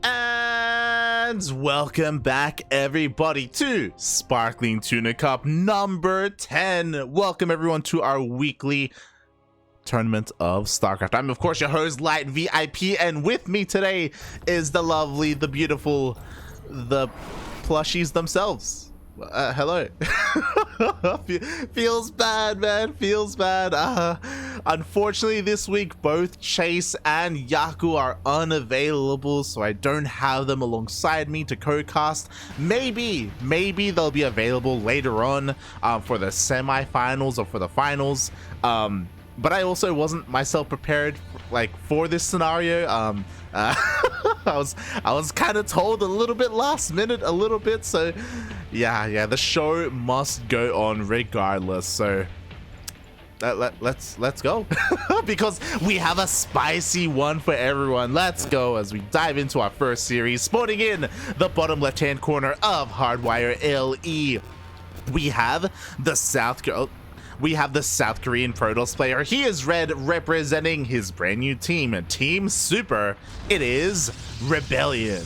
And welcome back everybody to Sparkling Tuna Cup number 10. Welcome everyone to our weekly tournament of StarCraft. I'm of course your host Light VIP, and with me today is the lovely, the beautiful, the plushies themselves. Hello. Feels bad, man. Feels bad. Unfortunately, this week both Chase and Yaku are unavailable, so I don't have them alongside me to co-cast. Maybe they'll be available later on for the semi-finals or for the finals. But I also wasn't myself prepared for this scenario. I was kind of told a little bit last minute, so yeah, the show must go on regardless. So let's go because we have a spicy one for everyone. Let's go as we dive into our first series. Spawning in the bottom left hand corner of Hardwire LE, we have the South Korean Protoss player. He is red, representing his brand new team, Team Super. It is ReBellioN.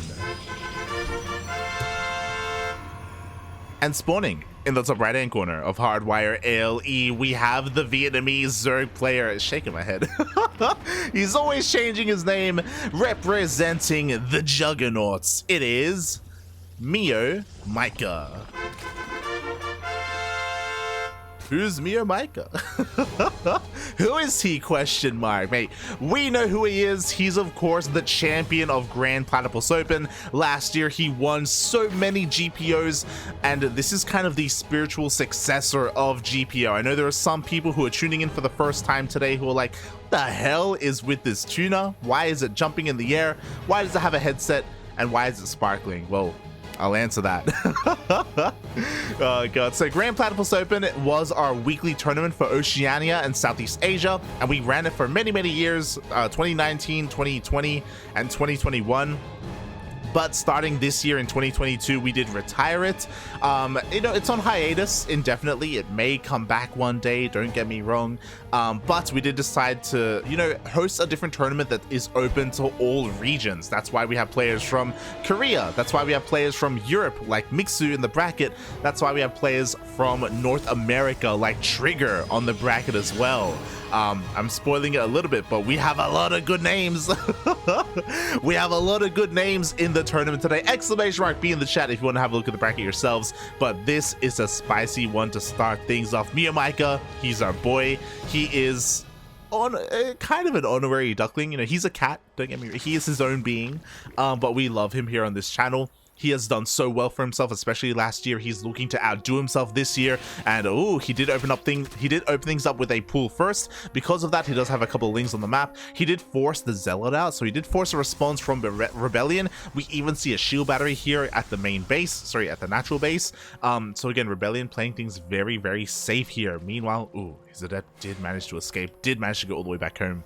And spawning in the top right hand corner of Hardwire LE, we have the Vietnamese Zerg player. Shaking my head. He's always changing his name, representing the Juggernauts. It is MeomaikA. Who's MeomaikA? Who is he? Question mark, mate. We know who he is. He's of course the champion of Grand Platypus Open. Last year he won so many GPOs, and this is kind of the spiritual successor of GPO. I know there are some people who are tuning in for the first time today who are like, what the hell is with this tuna? Why is it jumping in the air? Why does it have a headset? And why is it sparkling? Well, I'll answer that. Oh god. So Grand Platypus Open was our weekly tournament for Oceania and Southeast Asia, and we ran it for many years, 2019, 2020, and 2021. But starting this year in 2022, we did retire it. It's on hiatus indefinitely. It may come back one day, don't get me wrong. But we did decide to, host a different tournament that is open to all regions. That's why we have players from Korea. That's why we have players from Europe, like Mixu in the bracket. That's why we have players from North America, like Trigger, on the bracket as well. I'm spoiling it a little bit, but we have a lot of good names. We have a lot of good names in the tournament today. Exclamation mark B in the chat if you want to have a look at the bracket yourselves. But this is a spicy one to start things off. MeomaikA, he's our boy. He is on kind of an honorary duckling. He's a cat, don't get me wrong. He is his own being, but we love him here on this channel. He has done so well for himself, especially last year. He's looking to outdo himself this year, and he did open things up with a pool first. Because of that, he does have a couple of links on the map. He did force the Zealot out, so he did force a response from ReBellioN. We even see a shield battery here at the main base, at the natural base. So again, ReBellioN playing things very safe here. Meanwhile, his adept did manage to escape, did manage to go all the way back home.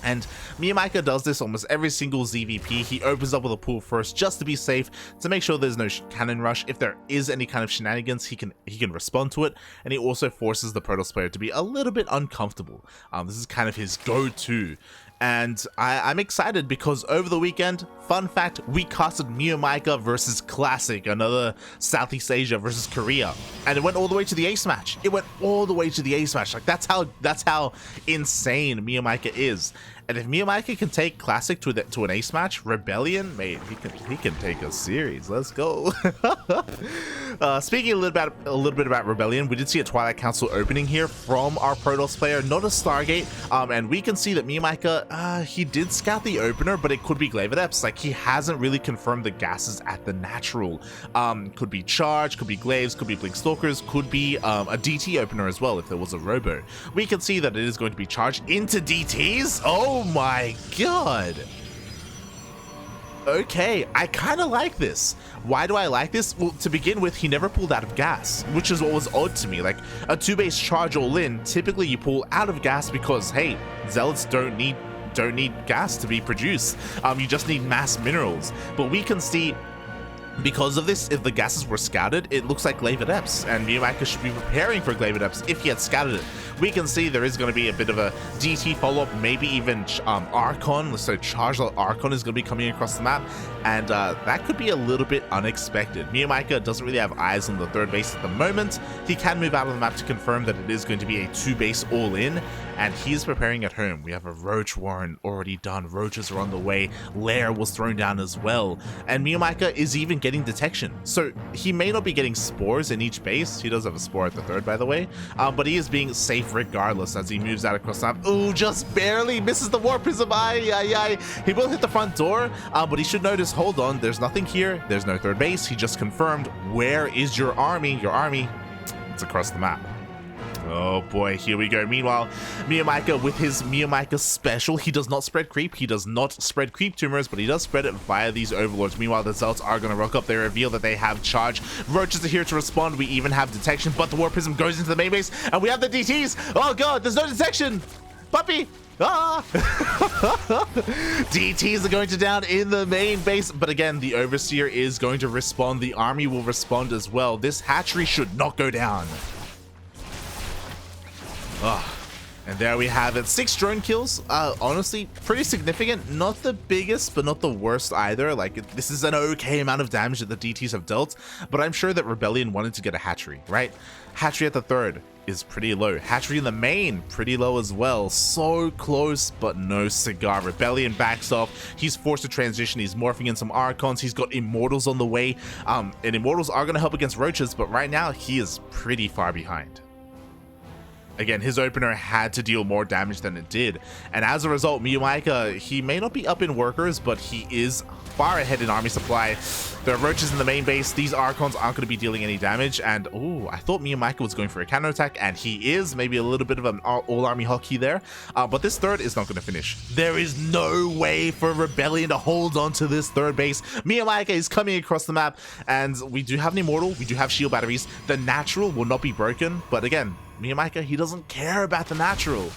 And MeomaikA does this almost every single ZvP. He opens up with a pool first just to be safe, to make sure there's no cannon rush. If there is any kind of shenanigans, he can respond to it. And he also forces the Protoss player to be a little bit uncomfortable. This is kind of his go-to. And I'm excited because over the weekend, fun fact, we casted MeomaikA versus Classic, another Southeast Asia versus Korea, and it went all the way to the ace match. That's how insane MeomaikA is. And if MeomaikA can take Classic to an ace match, ReBellioN, mate, he can take a series. Let's go. Speaking a little bit about ReBellioN, we did see a Twilight Council opening here from our Protoss player, not a Stargate, and we can see that MeomaikA, he did scout the opener, but it could be Glaive Adepts. He hasn't really confirmed the gases at the natural. Could be Charge, could be Glaives, could be Blink Stalkers, could be a DT opener as well if there was a Robo. We can see that it is going to be charged into DTs. Oh my god. Okay, I kind of like this. Why do I like this? Well, to begin with, he never pulled out of gas, which is what was odd to me. Like a 2-base charge all in, typically you pull out of gas because, hey, Zealots don't need gas to be produced. You just need mass minerals. But we can see Because of this, if the gases were scouted, it looks like Glaive Adepts, and MeomaikA should be preparing for Glaive Adepts if he had scouted it. We can see there is going to be a bit of a DT follow-up, maybe even Archon, so Charged Archon is going to be coming across the map, and that could be a little bit unexpected. MeomaikA doesn't really have eyes on the third base at the moment. He can move out of the map to confirm that it is going to be a 2-base all-in, and he is preparing at home. We have a Roach Warren already done, Roaches are on the way, Lair was thrown down as well, and MeomaikA is even getting detection. So he may not be getting spores in each base. He does have a spore at the third, by the way, but he is being safe regardless as he moves out across the map. Ooh, just barely misses the War Prism. He will hit the front door, but he should notice, hold on, there's nothing here. There's no third base. He just confirmed, where is your army? Your army, it's across the map. Oh boy, here we go. Meanwhile, MeomaikA with his MeomaikA special, he does not spread creep. He does not spread creep tumors, but he does spread it via these overlords. Meanwhile, the Zealots are going to rock up. They reveal that they have charge. Roaches are here to respond. We even have detection, but the War Prism goes into the main base, and we have the DTs. Oh god, there's no detection. Puppy. Ah! DTs are going to down in the main base, but again, the Overseer is going to respond. The army will respond as well. This hatchery should not go down. And there we have it. 6 drone kills. Honestly, pretty significant. Not the biggest, but not the worst either. Like, this is an okay amount of damage that the DTs have dealt, but I'm sure that ReBellioN wanted to get a hatchery, right? Hatchery at the third is pretty low. Hatchery in the main, pretty low as well. So close, but no cigar. ReBellioN backs off. He's forced to transition. He's morphing in some Archons. He's got Immortals on the way. And Immortals are going to help against Roaches, but right now he is pretty far behind. Again, his opener had to deal more damage than it did, and as a result, MeomaikA, he may not be up in workers, but he is far ahead in army supply. There are Roaches in the main base. These Archons aren't going to be dealing any damage, and oh, I thought MeomaikA was going for a counterattack, and he is. Maybe a little bit of an all-army hockey there, but this third is not going to finish. There is no way for ReBellioN to hold on to this third base. MeomaikA is coming across the map, and we do have an Immortal, we do have shield batteries. The natural will not be broken, but again, MeomaikA, he doesn't care about the natural.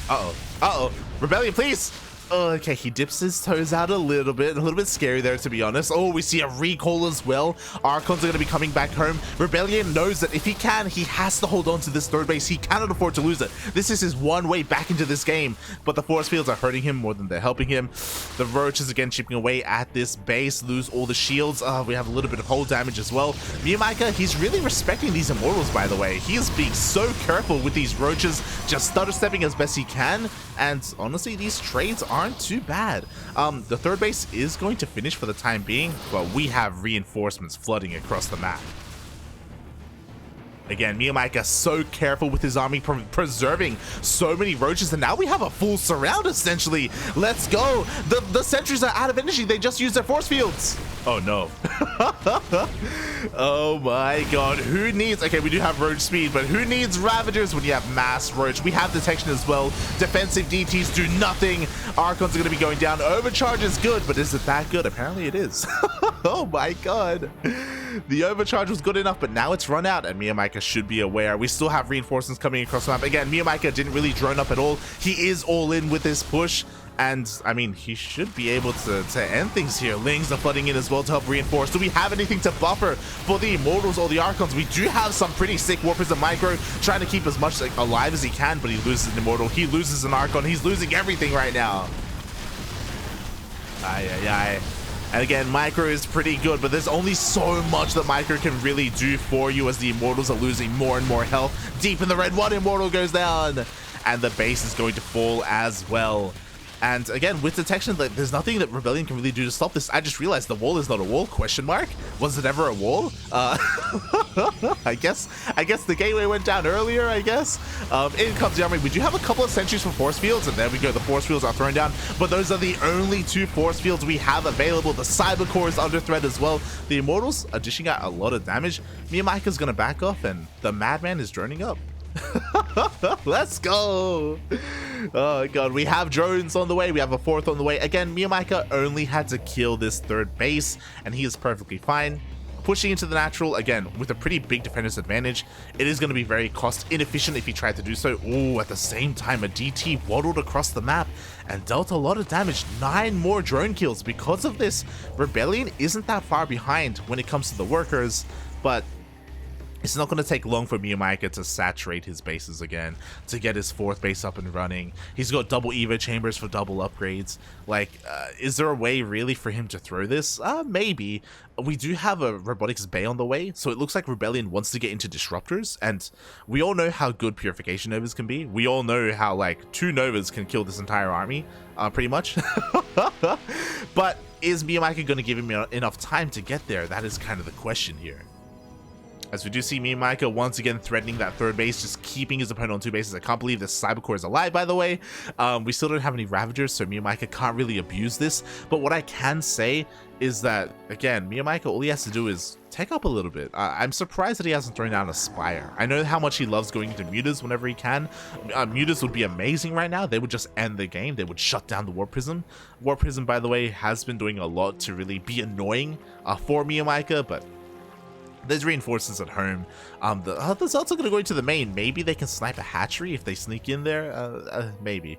ReBellioN, please. Okay, he dips his toes out a little bit scary there, to be honest. Oh, we see a recall as well. Archons are going to be coming back home. ReBellioN knows that if he can, he has to hold on to this third base. He cannot afford to lose it. This is his one way back into this game, but the force fields are hurting him more than they're helping him. The Roaches again chipping away at this base, lose all the shields. We have a little bit of hull damage as well. MeomaikA, he's really respecting these Immortals, by the way. He is being so careful with these Roaches, just stutter stepping as best he can, and honestly, these trades aren't too bad. The third base is going to finish for the time being, but we have reinforcements flooding across the map. Again, MeomaikA so careful with his army, preserving so many Roaches, and now we have a full surround, essentially. Let's go. The sentries are out of energy. They just used their force fields. Oh, no. Oh, my God. Who needs... Okay, we do have Roach speed, but who needs Ravagers when you have mass Roach? We have detection as well. Defensive DTs do nothing. Archons are going to be going down. Overcharge is good, but is it that good? Apparently it is. Oh, my God. The overcharge was good enough, but now it's run out, and MeomaikA should be aware. We still have reinforcements coming across the map. Again, MeomaikA didn't really drone up at all. He is all in with this push, and I mean, he should be able to end things here. Lings are flooding in as well to help reinforce. Do we have anything to buffer for the Immortals or the Archons? We do have some pretty sick War Prism Micro, trying to keep as much alive as he can, but he loses an Immortal. He loses an Archon. He's losing everything right now. And again, Micro is pretty good, but there's only so much that Micro can really do for you as the Immortals are losing more and more health. Deep in the red, one Immortal goes down, and the base is going to fall as well. And again, with detection, there's nothing that ReBellioN can really do to stop this. I just realized the wall is not a wall, question mark. Was it ever a wall? I guess the gateway went down earlier, I guess. In comes the army. We do have a couple of sentries for force fields, and there we go. The force fields are thrown down, but those are the only 2 force fields we have available. The Cyber Core is under threat as well. The Immortals are dishing out a lot of damage. MeomaikA's gonna back off, and the Madman is droning up. Let's go. Oh god, we have drones on the way. We have a 4th on the way. Again, MeomaikA only had to kill this third base, and he is perfectly fine. pushing into the natural, again, with a pretty big defender's advantage, it is going to be very cost inefficient if he tried to do so. Oh, at the same time, a DT waddled across the map and dealt a lot of damage. 9 more drone kills. Because of this, ReBellioN isn't that far behind when it comes to the workers, but it's not going to take long for MeomaikA to saturate his bases again, to get his 4th base up and running. He's got double Evo chambers for double upgrades. Like, is there a way really for him to throw this? Maybe. We do have a Robotics Bay on the way, so it looks like ReBellioN wants to get into Disruptors, and we all know how good Purification Novas can be. We all know how, like, 2 Novas can kill this entire army, pretty much. But is MeomaikA going to give him enough time to get there? That is kind of the question here. As we do see MeomaikA once again threatening that 3rd base, just keeping his opponent on 2 bases. I can't believe this Cybercore is alive, by the way. We still don't have any Ravagers, so MeomaikA can't really abuse this. But what I can say is that, again, MeomaikA, all he has to do is take up a little bit. I'm surprised that he hasn't thrown down a Spire. I know how much he loves going into Mutas whenever he can. Mutas would be amazing right now. They would just end the game. They would shut down the Warp Prism. Warp Prism, by the way, has been doing a lot to really be annoying for MeomaikA, but there's reinforcements at home. There's also going to go into the main. Maybe they can snipe a hatchery if they sneak in there. Maybe.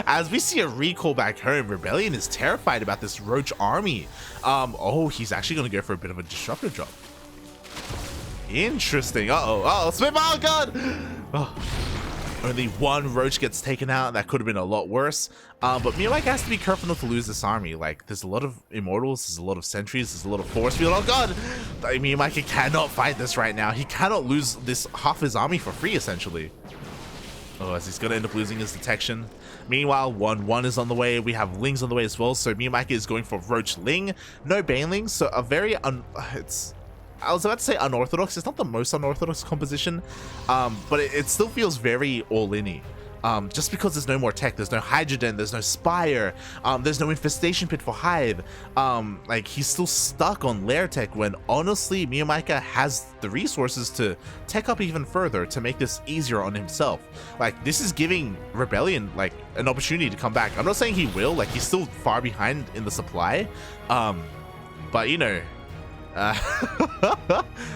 As we see a recall back home, ReBellioN is terrified about this Roach army. Oh, he's actually going to go for a bit of a disruptor drop. Interesting. Uh-oh, spit. Oh, God. Oh. Only 1 Roach gets taken out. That could have been a lot worse. But MeomaikA has to be careful not to lose this army. Like, there's a lot of Immortals, there's a lot of Sentries, there's a lot of Force Field. Oh, God! MeomaikA cannot fight this right now. He cannot lose this half his army for free, essentially. Oh, as he's going to end up losing his detection. Meanwhile, 1-1 is on the way. We have Lings on the way as well. So MeomaikA is going for Roach Ling. No Banelings, so a very... I was about to say unorthodox. It's not the most unorthodox composition, but it still feels very all-in-y. Just because there's no more tech, there's no Hydrogen, there's no Spire, there's no Infestation Pit for Hive. Like, he's still stuck on Lair Tech when, honestly, MeomaikA has the resources to tech up even further to make this easier on himself. Like, this is giving ReBellioN, like, an opportunity to come back. I'm not saying he will, like, he's still far behind in the supply, but, you know,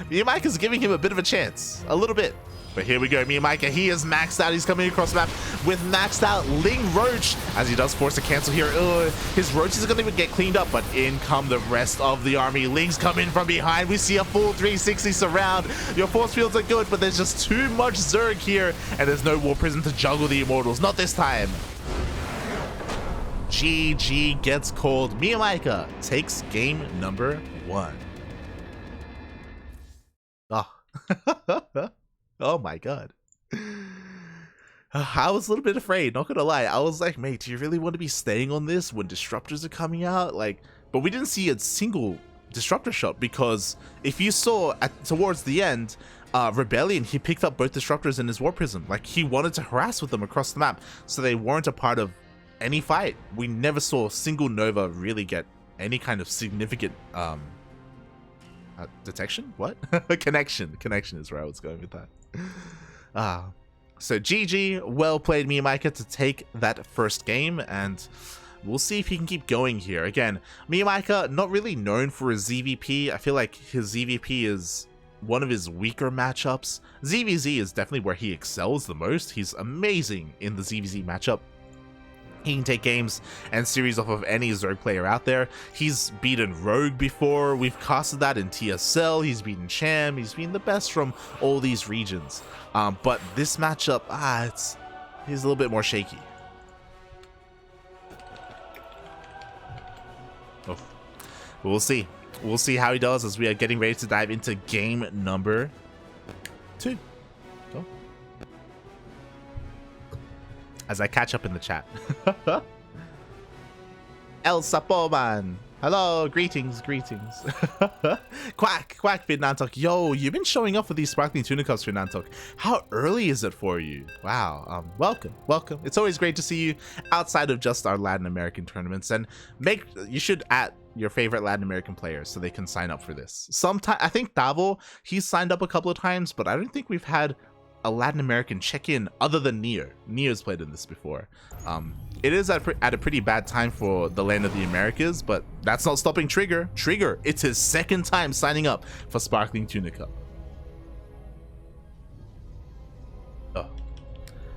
MeomaikA's giving him a bit of a chance, a little bit. But here we go, MeomaikA, he is maxed out. He's coming across the map with maxed out Ling Roach, as he does force a cancel here. His Roaches are going to get cleaned up, but in come the rest of the army. Lings come in from behind. We see a full 360 surround. Your force fields are good, but there's just too much Zerg here, and there's no War Prison to juggle the Immortals. Not this time. GG gets called. MeomaikA takes game number 1. Oh. Oh my God. I was a little bit afraid, not gonna lie. I was like, mate, do you really want to be staying on this when Disruptors are coming out? Like, but we didn't see a single Disruptor shot, because if you saw towards the end, ReBellioN, he picked up both Disruptors in his War Prism. Like, he wanted to harass with them across the map, so they weren't a part of any fight. We never saw a single Nova really get any kind of significant detection? What? Connection is where I was going with that. So GG, well played MeomaikA to take that first game, and we'll see if he can keep going here. Again, MeomaikA, not really known for his ZvP. I feel like his ZvP is one of his weaker matchups. ZvZ is definitely where he excels the most. He's amazing in the ZvZ matchup. He can take games and series off of any Zerg player out there. He's beaten Rogue before. We've casted that in TSL. He's beaten Cham. He's been the best from all these regions. But this matchup, he's a little bit more shaky. Oh, we'll see. We'll see how he does as we are getting ready to dive into game number 2. Oh. As I catch up in the chat. El Sapoman. Hello, greetings. Quack, Fernantok. Yo, you've been showing up for these Sparkling Tuna Cups, Fernantok. How early is it for you? Wow, welcome. It's always great to see you outside of just our Latin American tournaments, and you should add your favorite Latin American players so they can sign up for this. I think Davo, he's signed up a couple of times, but I don't think we've had a Latin American check-in other than Neo. Neo's played in this before. It is at a pretty bad time for the land of the Americas, but that's not stopping Trigger. Trigger, it's his second time signing up for Sparkling Tuna Cup. Oh.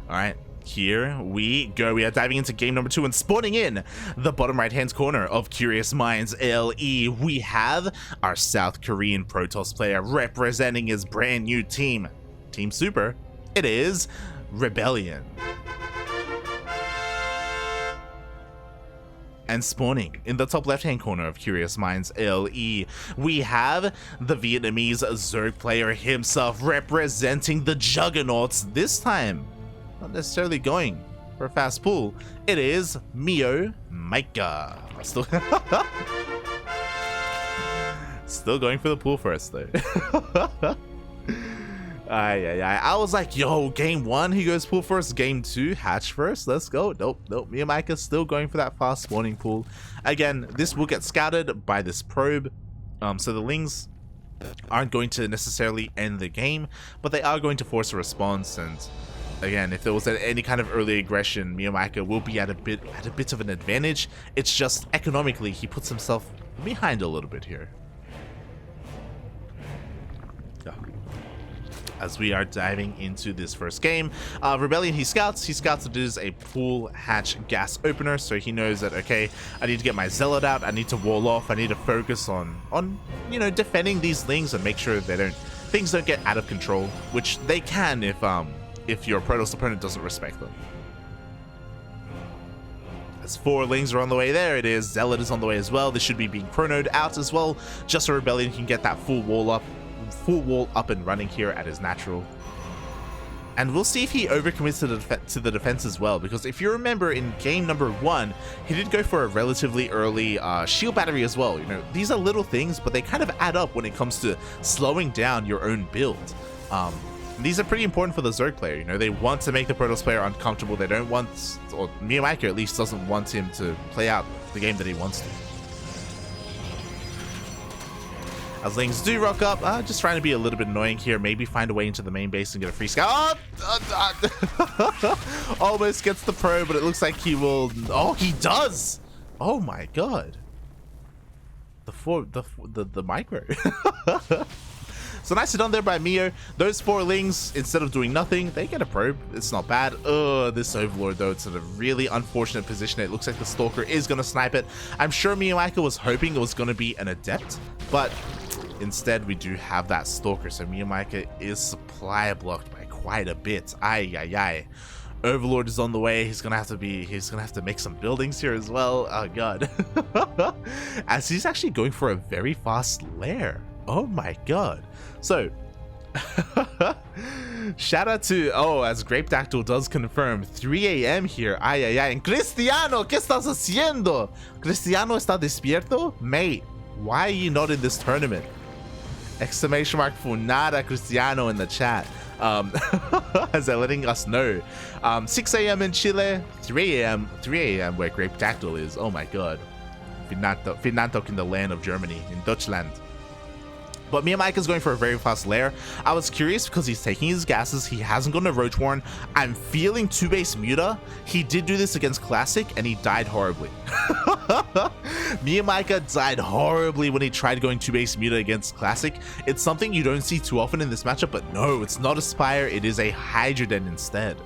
Alright, here we go. We are diving into game number 2 and spawning in the bottom right-hand corner of Curious Minds LE. We have our South Korean Protoss player representing his brand new team, Team Super. It is ReBellioN. And spawning in the top left-hand corner of Curious Minds LE, we have the Vietnamese Zerg player himself representing the Juggernauts. This time, not necessarily going for a fast pull. It is MeomaikA. Still going for the pull first though. I was like, yo, game 1 he goes pull first, game 2 hatch first, let's go. Nope, MeomaikA still going for that fast spawning pool. Again, this will get scouted by this probe, so the Lings aren't going to necessarily end the game, but they are going to force a response. And again, if there was any kind of early aggression, MeomaikA will be at a bit of an advantage. It's just economically he puts himself behind a little bit here. As we are diving into this first game, ReBellioN, he scouts it is a pool hatch gas opener, so he knows that, okay, I need to get my zealot out, I need to wall off, I need to focus on you know, defending these things and make sure things don't get out of control, which they can if your Protoss opponent doesn't respect them. As 4 Lings are on the way there, it is Zealot is on the way as well. This should be being chronoed out as well, just so ReBellioN can get that full wall up and running here at his natural. And we'll see if he overcommits to the defense as well, because if you remember in game number 1, he did go for a relatively early shield battery as well. You know, these are little things, but they kind of add up when it comes to slowing down your own build. These are pretty important for the Zerg player. You know, they want to make the Protoss player uncomfortable. They don't want, or MeomaikA at least doesn't want him to play out the game that he wants to. As Lings do rock up, just trying to be a little bit annoying here. Maybe find a way into the main base and get a free scout. Almost gets the probe, but it looks like he will. Oh, he does. Oh my god. The micro. So nicely done there by Meo. Those 4 Lings, instead of doing nothing, they get a probe. It's not bad. This Overlord though, it's in a really unfortunate position. It looks like the Stalker is going to snipe it. I'm sure MeomaikA was hoping it was going to be an Adept, but instead we do have that Stalker. So MeomaikA is supply blocked by quite a bit. Ay. Overlord is on the way. He's gonna have to make some buildings here as well. Oh god. As he's actually going for a very fast lair. Oh my god. So shout out to, as Grape Dactyl does confirm, 3 a.m. here. Ay. And Cristiano, ¿qué estás haciendo? Cristiano está despierto? Mate, why are you not in this tournament? Exclamation mark Funada Cristiano in the chat. As they're letting us know. 6 a.m. in Chile, 3 a.m. where Grape Dactyl is. Oh my god. Finantok in the land of Germany, in Deutschland. But MeomaikA is going for a very fast lair. I was curious because he's taking his gases. He hasn't gone to Roach Warren. I'm feeling 2-base Muta. He did do this against Classic and he died horribly. MeomaikA died horribly when he tried going 2-base Muta against Classic. It's something you don't see too often in this matchup, but no, it's not a Spire. It is a Hydroden instead.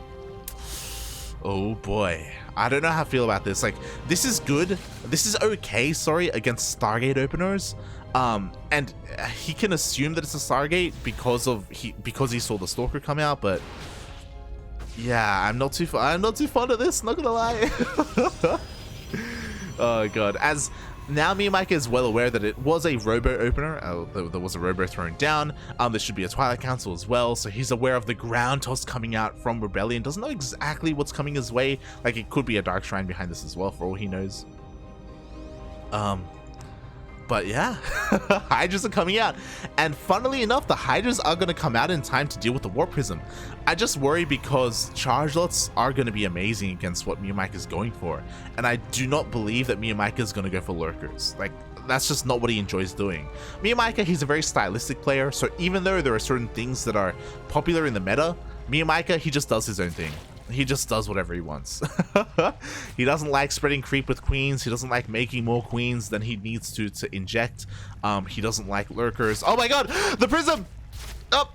Oh boy. I don't know how I feel about this. Like, this is good. This is okay, sorry, against Stargate openers. And he can assume that it's a Stargate because he saw the Stalker come out, but yeah, I'm not too fond of this, not gonna lie. Oh god. As now MeomaikA is well aware that it was a robo opener. There was a robo thrown down. There should be a Twilight Council as well, so he's aware of the ground toss coming out from ReBellioN. Doesn't know exactly what's coming his way. Like, it could be a Dark Shrine behind this as well, for all he knows. But yeah, Hydras are coming out. And funnily enough, the Hydras are going to come out in time to deal with the Warp Prism. I just worry because charge lots are going to be amazing against what MeomaikA is going for. And I do not believe that MeomaikA is going to go for Lurkers. Like, that's just not what he enjoys doing. MeomaikA, he's a very stylistic player, so even though there are certain things that are popular in the meta, MeomaikA, he just does his own thing. He just does whatever he wants. He doesn't like spreading creep with queens. He doesn't like making more queens than he needs to inject. He doesn't like lurkers. Oh my god, the prism! Up!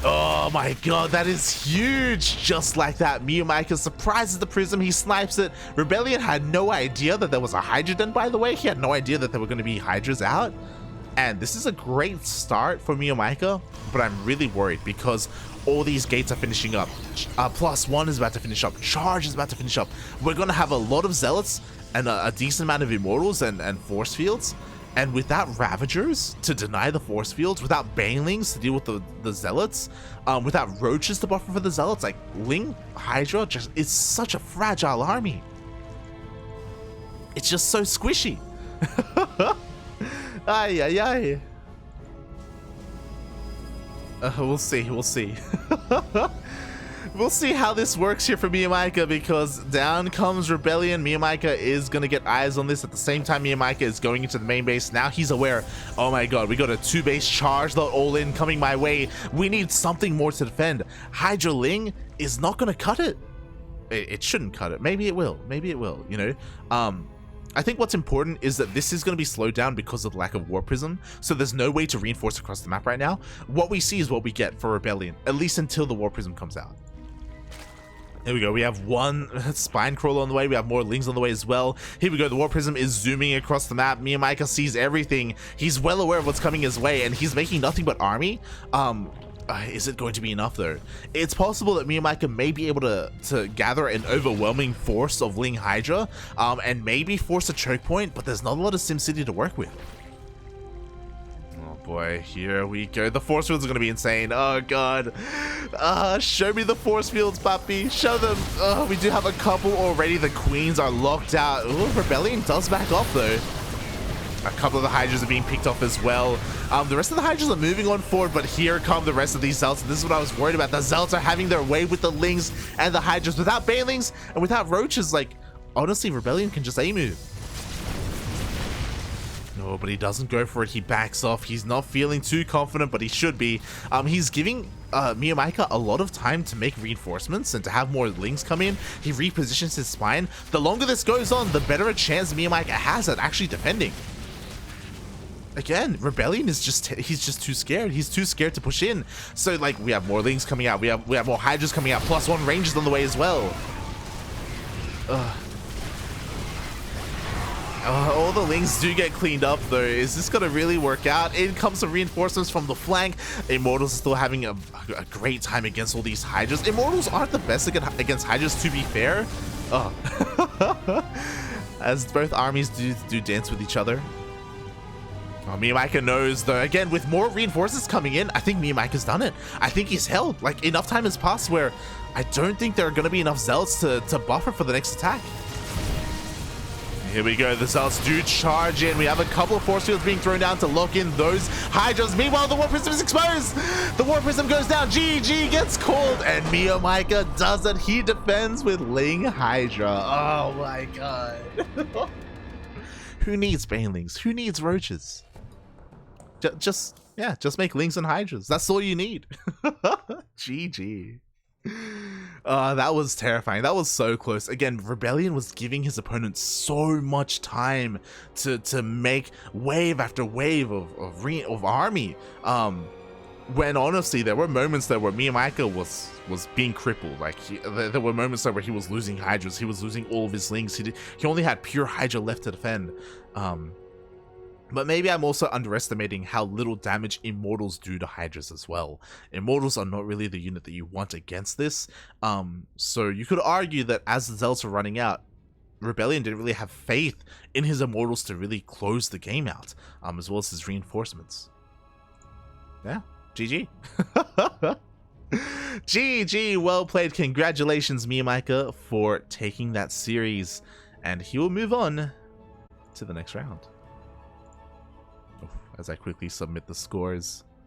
Oh my god, that is huge! Just like that, MeomaikA surprises the prism, he snipes it. ReBellioN had no idea that there was a Hydra den, by the way. He had no idea that there were going to be Hydras out. And this is a great start for MeomaikA, but I'm really worried because all these gates are finishing up. +1 is about to finish up. Charge is about to finish up. We're going to have a lot of Zealots and a decent amount of Immortals and Force Fields. And without Ravagers to deny the Force Fields, without Banelings to deal with the Zealots, without Roaches to buffer for the Zealots, like Ling Hydra just is such a fragile army. It's just so squishy. Ay, ay, ay. We'll see, we'll see. We'll see how this works here for MeomaikA, because down comes ReBellioN. MeomaikA is going to get eyes on this. At the same time, MeomaikA is going into the main base. Now he's aware, oh my god, we got a 2-base charge, the all-in coming my way. We need something more to defend. Hydra Ling is not going to cut it. It shouldn't cut it. Maybe it will. Maybe it will, you know? I think what's important is that this is going to be slowed down because of the lack of War Prism, so there's no way to reinforce across the map right now. What we see is what we get for ReBellioN, at least until the War Prism comes out. Here we go, we have one Spine Crawler on the way, we have more Lings on the way as well. Here we go, the War Prism is zooming across the map. MeomaikA sees everything. He's well aware of what's coming his way, and he's making nothing but army. Is it going to be enough though? It's possible that MeomaikA may be able to gather an overwhelming force of Ling Hydra, and maybe force a choke point, but there's not a lot of SimCity to work with. Oh boy, here we go. The force fields are going to be insane. Oh god. Show me the force fields, papi. Show them. We do have a couple already. The queens are locked out. Ooh, ReBellioN does back off though. A couple of the Hydras are being picked off as well. The rest of the Hydras are moving on forward, but here come the rest of these Zealots. This is what I was worried about. The Zealots are having their way with the Lings and the Hydras. Without Banelings and without Roaches, like, honestly, ReBellioN can just A-move. No, but he doesn't go for it. He backs off. He's not feeling too confident, but he should be. He's giving MeomaikA a lot of time to make reinforcements and to have more Lings come in. He repositions his spine. The longer this goes on, the better a chance MeomaikA has at actually defending. Again, ReBellioN is he's just too scared. He's too scared to push in. So like we have more Lings coming out. We have more Hydras coming out. +1 Rangers on the way as well. All the Lings do get cleaned up though. Is this gonna really work out? In comes some reinforcements from the flank. Immortals are still having a great time against all these Hydras. Immortals aren't the best against Hydras, to be fair. As both armies do dance with each other. MeomaikA knows though, again, with more reinforcements coming in, I think MeomaikA's done it. I think he's held. Like, enough time has passed where I don't think there are going to be enough Zealots to buffer for the next attack. Here we go, the Zealots do charge in. We have a couple of force fields being thrown down to lock in those Hydras. Meanwhile, the War Prism is exposed. The War Prism goes down. GG gets called, and MeomaikA does it. He defends with Ling Hydra. Oh my god. Who needs Banelings? Who needs Roaches? Just make Lings and Hydras. That's all you need. GG. That was terrifying. That was so close. Again, ReBellioN was giving his opponent so much time to make wave after wave of army. When honestly, there were moments there where MeomaikA was being crippled. Like there were moments there where he was losing Hydras. He was losing all of his Lings. He only had pure Hydra left to defend. But maybe I'm also underestimating how little damage Immortals do to Hydras as well. Immortals are not really the unit that you want against this. So you could argue that as the Zealots are running out, ReBellioN didn't really have faith in his Immortals to really close the game out, as well as his reinforcements. Yeah, GG. GG, well played. Congratulations, MeomaikA, for taking that series. And he will move on to the next round. As I quickly submit the scores.